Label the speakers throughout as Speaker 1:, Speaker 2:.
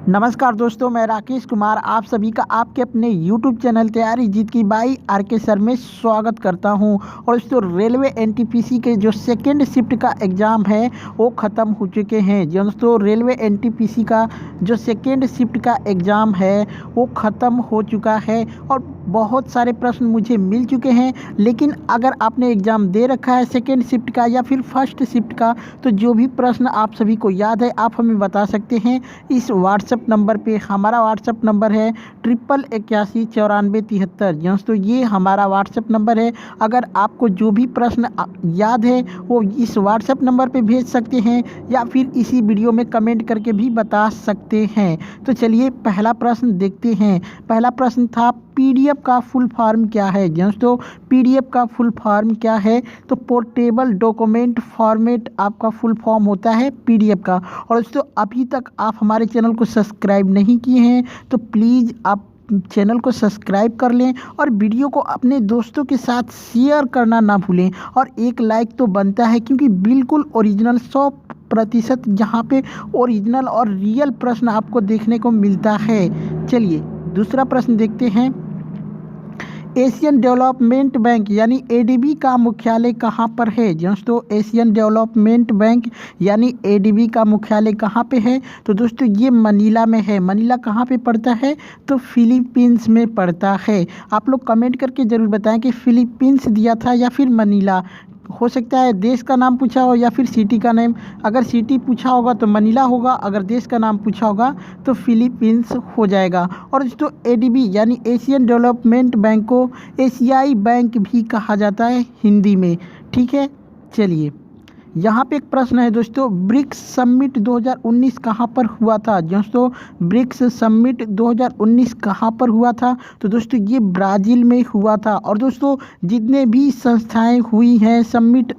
Speaker 1: नमस्कार दोस्तों, मैं राकेश कुमार आप सभी का आपके अपने YouTube चैनल तैयारी जीत की बाई आर.के. सर में स्वागत करता हूं। और दोस्तों, रेलवे एनटीपीसी के जो सेकेंड शिफ्ट का एग्ज़ाम है वो ख़त्म हो चुके हैं। जी दोस्तों, रेलवे एनटीपीसी का जो सेकेंड शिफ्ट का एग्ज़ाम है वो ख़त्म हो चुका है और बहुत सारे प्रश्न मुझे मिल चुके हैं। लेकिन अगर आपने एग्ज़ाम दे रखा है सेकेंड शिफ्ट का या फिर फर्स्ट शिफ्ट का, तो जो भी प्रश्न आप सभी को याद है आप हमें बता सकते हैं इस व्हाट्सएप नंबर पे। हमारा व्हाट्सएप नंबर है 88819493। दोस्तों, ये हमारा व्हाट्सएप नंबर है। अगर आपको जो भी प्रश्न याद है वो इस व्हाट्सएप नंबर पे भेज सकते हैं या फिर इसी वीडियो में कमेंट करके भी बता सकते हैं। तो चलिए पहला प्रश्न देखते हैं। पहला प्रश्न था पीडीएफ का फुल फॉर्म क्या है। दोस्तों, पीडीएफ का फुल फॉर्म क्या है? तो पोर्टेबल डॉक्यूमेंट फॉर्मेट आपका फुल फॉर्म होता है पीडीएफ का। और दोस्तों, अभी तक आप हमारे चैनल को सब्सक्राइब नहीं किए हैं तो प्लीज़ आप चैनल को सब्सक्राइब कर लें और वीडियो को अपने दोस्तों के साथ शेयर करना ना भूलें। और एक लाइक तो बनता है, क्योंकि बिल्कुल ओरिजिनल 100% यहाँ पे ओरिजिनल और रियल प्रश्न आपको देखने को मिलता है। चलिए दूसरा प्रश्न देखते हैं। एशियन डेवलपमेंट बैंक यानी एडीबी का मुख्यालय कहाँ पर है? दोस्तों, एशियन डेवलपमेंट बैंक यानी एडीबी का मुख्यालय कहाँ पे है? तो दोस्तों, ये मनीला में है। मनीला कहाँ पे पड़ता है? तो फिलीपींस में पड़ता है। आप लोग कमेंट करके ज़रूर बताएं कि फिलीपींस दिया था या फिर मनीला। हो सकता है देश का नाम पूछा हो या फिर सिटी का नेम। अगर सिटी पूछा होगा तो मनीला होगा, अगर देश का नाम पूछा होगा तो फिलीपींस हो जाएगा। और दोस्तों, एडीबी यानी एशियन डेवलपमेंट बैंक को एशियाई बैंक भी कहा जाता है हिंदी में। ठीक है, चलिए यहाँ पे एक प्रश्न है दोस्तों, ब्रिक्स समिट 2019 कहाँ पर हुआ था? दोस्तों, ब्रिक्स समिट 2019 कहाँ पर हुआ था? तो दोस्तों, ये ब्राज़ील में हुआ था। और दोस्तों, जितने भी संस्थाएं हुई हैं समिट,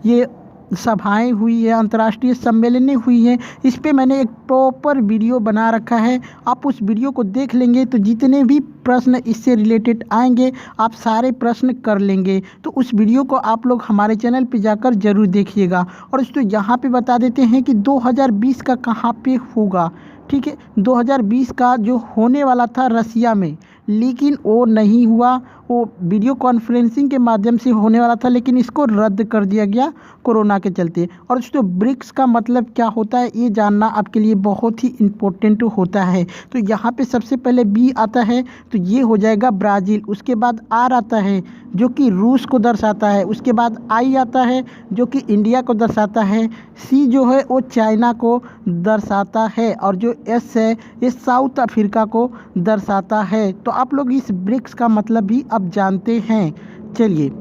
Speaker 1: ये सभाएं हुई है, अंतर्राष्ट्रीय सम्मेलनें हुई हैं, इस पे मैंने एक प्रॉपर वीडियो बना रखा है। आप उस वीडियो को देख लेंगे तो जितने भी प्रश्न इससे रिलेटेड आएंगे आप सारे प्रश्न कर लेंगे। तो उस वीडियो को आप लोग हमारे चैनल पे जाकर ज़रूर देखिएगा। और दोस्तों, यहाँ पे बता देते हैं कि 2020 का कहाँ पे होगा। ठीक है, 2020 का जो होने वाला था रसिया में, लेकिन वो नहीं हुआ। वो वीडियो कॉन्फ्रेंसिंग के माध्यम से होने वाला था, लेकिन इसको रद्द कर दिया गया कोरोना के चलते। और दोस्तों, ब्रिक्स का मतलब क्या होता है ये जानना आपके लिए बहुत ही इम्पोर्टेंट होता है। तो यहाँ पे सबसे पहले बी आता है तो ये हो जाएगा ब्राज़ील। उसके बाद आर आता है जो कि रूस को दर्शाता है। उसके बाद आई आता है जो कि इंडिया को दर्शाता है। सी जो है वो चाइना को दर्शाता है। और जो एस है ये साउथ अफ्रीका को दर्शाता है। तो आप लोग इस ब्रिक्स का मतलब भी अब जानते हैं। चलिए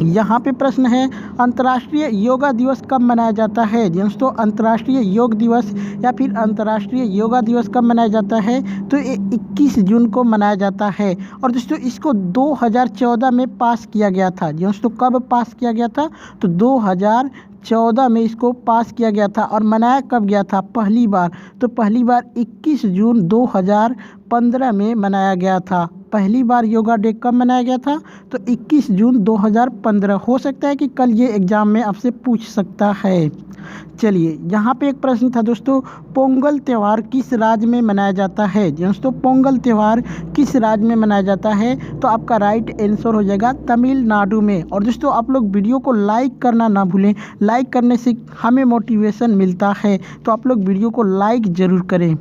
Speaker 1: यहाँ पे प्रश्न है, अंतर्राष्ट्रीय योगा दिवस कब मनाया जाता है? दोस्तों, अंतर्राष्ट्रीय योग दिवस या फिर अंतर्राष्ट्रीय योगा दिवस कब मनाया जाता है? तो ये 21 जून को मनाया जाता है। और दोस्तों, इसको 2014 में पास किया गया था। दोस्तों, कब पास किया गया था? तो 2014 में इसको पास किया गया था। और मनाया कब गया था पहली बार? तो पहली बार 21 जून 2015 में मनाया गया था। पहली बार योगा डे कब मनाया गया था? तो 21 जून 2015। हो सकता है कि कल ये एग्ज़ाम में आपसे पूछ सकता है। चलिए यहाँ पे एक प्रश्न था दोस्तों, पोंगल त्यौहार किस राज्य में मनाया जाता है? दोस्तों, पोंगल त्यौहार किस राज्य में मनाया जाता है? तो आपका राइट आंसर हो जाएगा तमिलनाडु में। और दोस्तों, आप लोग वीडियो को लाइक करना ना भूलें। लाइक करने से हमें मोटिवेशन मिलता है, तो आप लोग वीडियो को लाइक ज़रूर करें।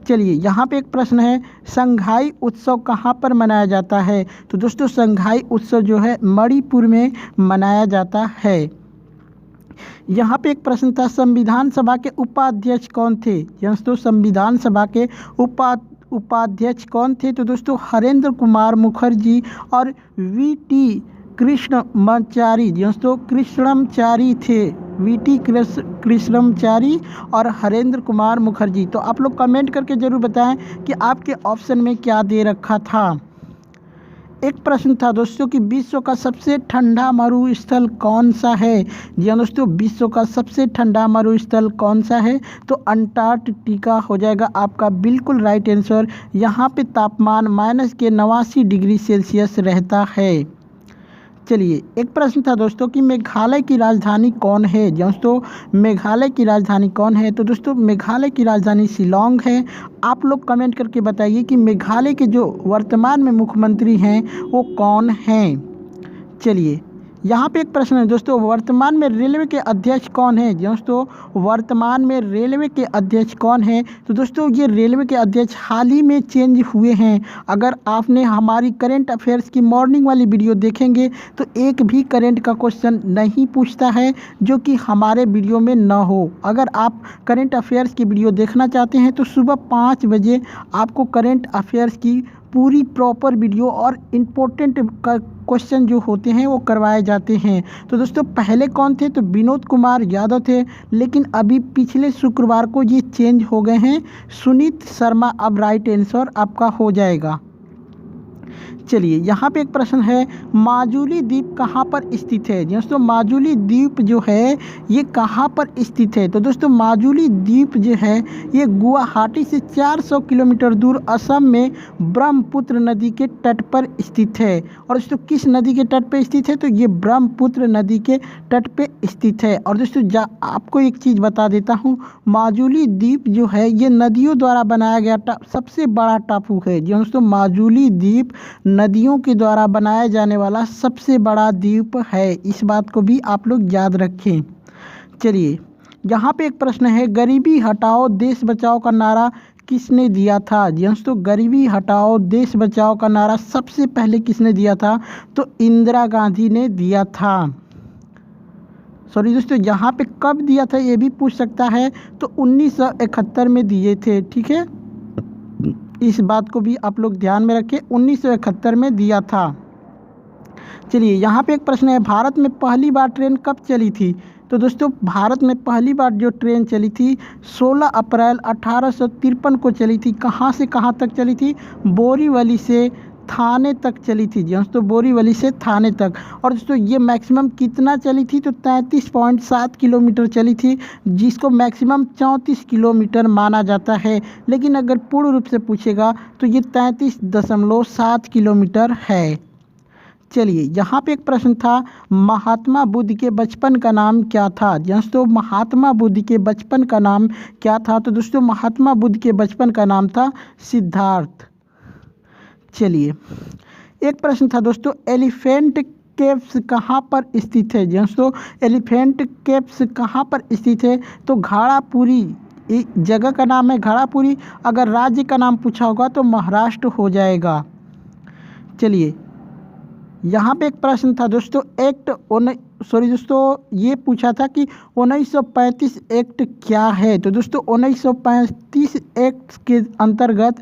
Speaker 1: चलिए यहाँ पे एक प्रश्न है, संघाई उत्सव कहाँ पर मनाया जाता है? तो दोस्तों, संघाई उत्सव जो है मणिपुर में मनाया जाता है। यहाँ पे एक प्रश्न था, संविधान सभा के उपाध्यक्ष कौन थे? दोस्तों, संविधान सभा के उपाध्यक्ष कौन थे? तो दोस्तों, हरेंद्र कुमार मुखर्जी और वीटी कृष्णमाचारी। दोस्तों, कृष्णमाचारी थे, वीटी कृष्णमाचारी और हरेंद्र कुमार मुखर्जी। तो आप लोग कमेंट करके ज़रूर बताएं कि आपके ऑप्शन में क्या दे रखा था। एक प्रश्न था दोस्तों कि विश्व का सबसे ठंडा मरुस्थल कौन सा है? जी हाँ दोस्तों, विश्व का सबसे ठंडा मरुस्थल कौन सा है? तो अंटार्कटिका हो जाएगा आपका बिल्कुल राइट आंसर। यहाँ पे तापमान -89 डिग्री सेल्सियस रहता है। चलिए, एक प्रश्न था दोस्तों कि मेघालय की राजधानी कौन है। दोस्तों मेघालय की राजधानी कौन है, तो दोस्तों मेघालय की राजधानी शिलोंग है। आप लोग कमेंट करके बताइए कि मेघालय के जो वर्तमान में मुख्यमंत्री हैं वो कौन हैं। चलिए, यहाँ पे एक प्रश्न है दोस्तों, वर्तमान में रेलवे के अध्यक्ष कौन है। दोस्तों वर्तमान में रेलवे के अध्यक्ष कौन है, तो दोस्तों ये रेलवे के अध्यक्ष हाल ही में चेंज हुए हैं। अगर आपने हमारी करंट अफेयर्स की मॉर्निंग वाली वीडियो देखेंगे तो एक भी करंट का क्वेश्चन नहीं पूछता है जो कि हमारे वीडियो में ना हो। अगर आप करंट अफेयर्स की वीडियो देखना चाहते हैं तो सुबह 5 बजे आपको करंट अफेयर्स की पूरी प्रॉपर वीडियो और इम्पोर्टेंट क्वेश्चन जो होते हैं वो करवाए जाते हैं। तो दोस्तों पहले कौन थे, तो विनोद कुमार यादव थे, लेकिन अभी पिछले शुक्रवार को ये चेंज हो गए हैं। सुनीत शर्मा अब राइट आंसर आपका हो जाएगा। चलिए, यहाँ पे एक प्रश्न है, माजुली द्वीप कहाँ पर स्थित है। दोस्तों माजुली द्वीप जो है ये कहाँ पर स्थित है, तो दोस्तों माजुली द्वीप जो है ये गुवाहाटी से 400 किलोमीटर दूर असम में ब्रह्मपुत्र नदी के तट पर स्थित है। और दोस्तों किस नदी के तट पर स्थित है, तो ये ब्रह्मपुत्र नदी के तट पे स्थित है। और दोस्तों आपको एक चीज़ बता देता हूँ, माजुली द्वीप जो है ये नदियों द्वारा बनाया गया सबसे बड़ा टापू है। दोस्तों माजुली द्वीप नदियों के द्वारा बनाया जाने वाला सबसे बड़ा द्वीप है, इस बात को भी आप लोग याद रखें। चलिए, यहाँ पे एक प्रश्न है, गरीबी हटाओ देश बचाओ का नारा किसने दिया था। दोस्तों गरीबी हटाओ देश बचाओ का नारा सबसे पहले किसने दिया था, तो इंदिरा गांधी ने दिया था। सॉरी दोस्तों, यहाँ पे कब दिया था ये भी पूछ सकता है, तो 1971 में दिए थे। ठीक है, इस बात को भी आप लोग ध्यान में रखें, 1971 में दिया था। चलिए, यहाँ पे एक प्रश्न है, भारत में पहली बार ट्रेन कब चली थी, तो दोस्तों भारत में पहली बार जो ट्रेन चली थी 16 अप्रैल 1853 को चली थी। कहाँ से कहाँ तक चली थी, बोरीवली से थाने तक चली थी। दोस्तों बोरीवली से थाने तक। और दोस्तों ये मैक्सिमम कितना चली थी, तो 33.7 किलोमीटर चली थी, जिसको मैक्सिमम 34 किलोमीटर माना जाता है। लेकिन अगर पूर्ण रूप से पूछेगा तो ये 33.7 किलोमीटर है। चलिए, यहाँ पे एक प्रश्न था, महात्मा बुद्ध के बचपन का नाम क्या था। दोस्तों महात्मा बुद्ध के बचपन का नाम क्या था, तो दोस्तों महात्मा बुद्ध के बचपन का नाम था सिद्धार्थ। चलिए, एक प्रश्न था दोस्तों, एलिफेंट केव्स कहाँ पर स्थित है। दोस्तों एलिफेंट केव्स कहाँ पर स्थित है, तो घाड़ापुरी जगह का नाम है घाड़ापुरी। अगर राज्य का नाम पूछा होगा तो महाराष्ट्र हो जाएगा। चलिए, यहाँ पे एक प्रश्न था दोस्तों, दोस्तों ये पूछा था कि 1935 एक्ट क्या है। तो दोस्तों 1935 एक्ट के अंतर्गत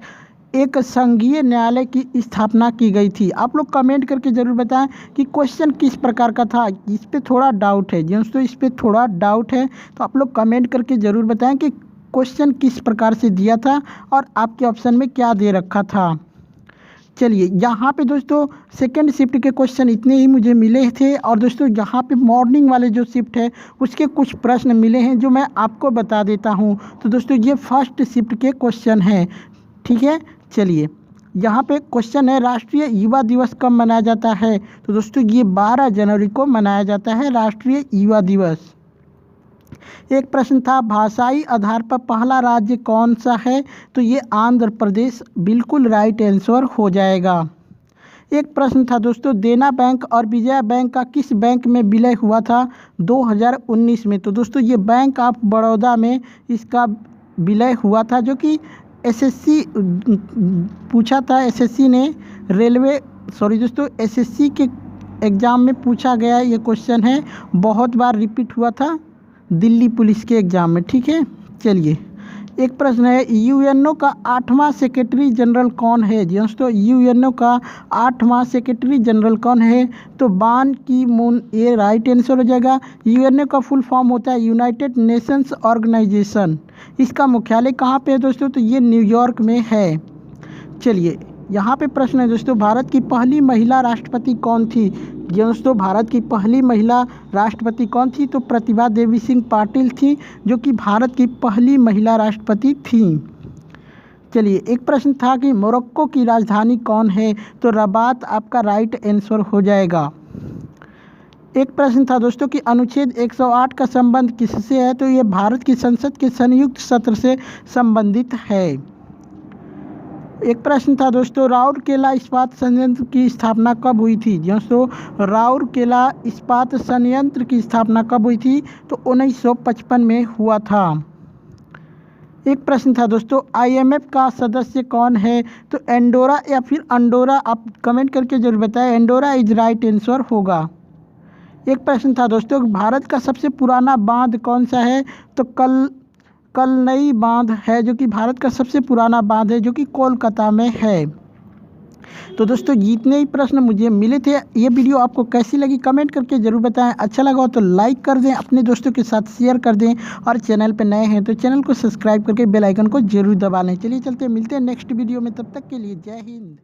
Speaker 1: एक संघीय न्यायालय की स्थापना की गई थी। आप लोग कमेंट करके ज़रूर बताएं कि क्वेश्चन किस प्रकार का था, इस पे थोड़ा डाउट है। दोस्तों इस पे थोड़ा डाउट है, तो आप लोग कमेंट करके ज़रूर बताएं कि क्वेश्चन किस प्रकार से दिया था और आपके ऑप्शन में क्या दे रखा था। चलिए, यहाँ पे दोस्तों सेकंड शिफ्ट के क्वेश्चन इतने ही मुझे मिले थे। और दोस्तों यहाँ पे मॉर्निंग वाले जो शिफ्ट है उसके कुछ प्रश्न मिले हैं जो मैं आपको बता देता हूँ। तो दोस्तों ये फर्स्ट शिफ्ट के क्वेश्चन हैं। ठीक है, चलिए, यहाँ पे क्वेश्चन है, राष्ट्रीय युवा दिवस कब मनाया जाता है। तो दोस्तों ये 12 जनवरी को मनाया जाता है राष्ट्रीय युवा दिवस। एक प्रश्न था, भाषाई आधार पर पहला राज्य कौन सा है, तो ये आंध्र प्रदेश बिल्कुल राइट आंसर हो जाएगा। एक प्रश्न था दोस्तों, देना बैंक और विजया बैंक का किस बैंक में विलय हुआ था 2019 में। तो दोस्तों ये बैंक ऑफ बड़ौदा में इसका विलय हुआ था, जो कि एसएससी पूछा था। एसएससी ने एसएससी के एग्ज़ाम में पूछा गया ये क्वेश्चन है, बहुत बार रिपीट हुआ था दिल्ली पुलिस के एग्ज़ाम में। ठीक है, चलिए, एक प्रश्न है, यूएनओ का 8वां सेक्रेटरी जनरल कौन है। दोस्तों यूएनओ का 8वां सेक्रेटरी जनरल कौन है, तो बान की मून, ये राइट आंसर हो जाएगा। यूएनओ का फुल फॉर्म होता है यूनाइटेड नेशंस ऑर्गेनाइजेशन। इसका मुख्यालय कहाँ पे है दोस्तों, तो ये न्यूयॉर्क में है। चलिए, यहाँ पे प्रश्न है दोस्तों, भारत की पहली महिला राष्ट्रपति कौन थी। दोस्तों भारत की पहली महिला राष्ट्रपति कौन थी, तो प्रतिभा देवी सिंह पाटिल थी, जो कि भारत की पहली महिला राष्ट्रपति थी। चलिए, एक प्रश्न था कि मोरक्को की राजधानी कौन है, तो रबात आपका राइट आंसर हो जाएगा। एक प्रश्न था दोस्तों कि अनुच्छेद 108 का संबंध किससे है, तो ये भारत की संसद के संयुक्त सत्र से संबंधित है। एक प्रश्न था दोस्तों, राउरकेला इस्पात संयंत्र की स्थापना कब हुई थी। दोस्तों राउरकेला इस्पात संयंत्र की स्थापना कब हुई थी, तो 1955 में हुआ था। एक प्रश्न था दोस्तों, IMF का सदस्य कौन है, तो एंडोरा या फिर अंडोरा, आप कमेंट करके जरूर बताएं। एंडोरा इज राइट आंसर होगा। एक प्रश्न था दोस्तों, भारत का सबसे पुराना बांध कौन सा है, तो कलनई बांध है, जो कि भारत का सबसे पुराना बांध है, जो कि कोलकाता में है। तो दोस्तों जितने ही प्रश्न मुझे मिले थे, ये वीडियो आपको कैसी लगी कमेंट करके ज़रूर बताएं। अच्छा लगा हो तो लाइक कर दें, अपने दोस्तों के साथ शेयर कर दें, और चैनल पर नए हैं तो चैनल को सब्सक्राइब करके बेल आइकन को जरूर दबा लें। चलिए चलते मिलते हैं नेक्स्ट वीडियो में, तब तक के लिए जय हिंद।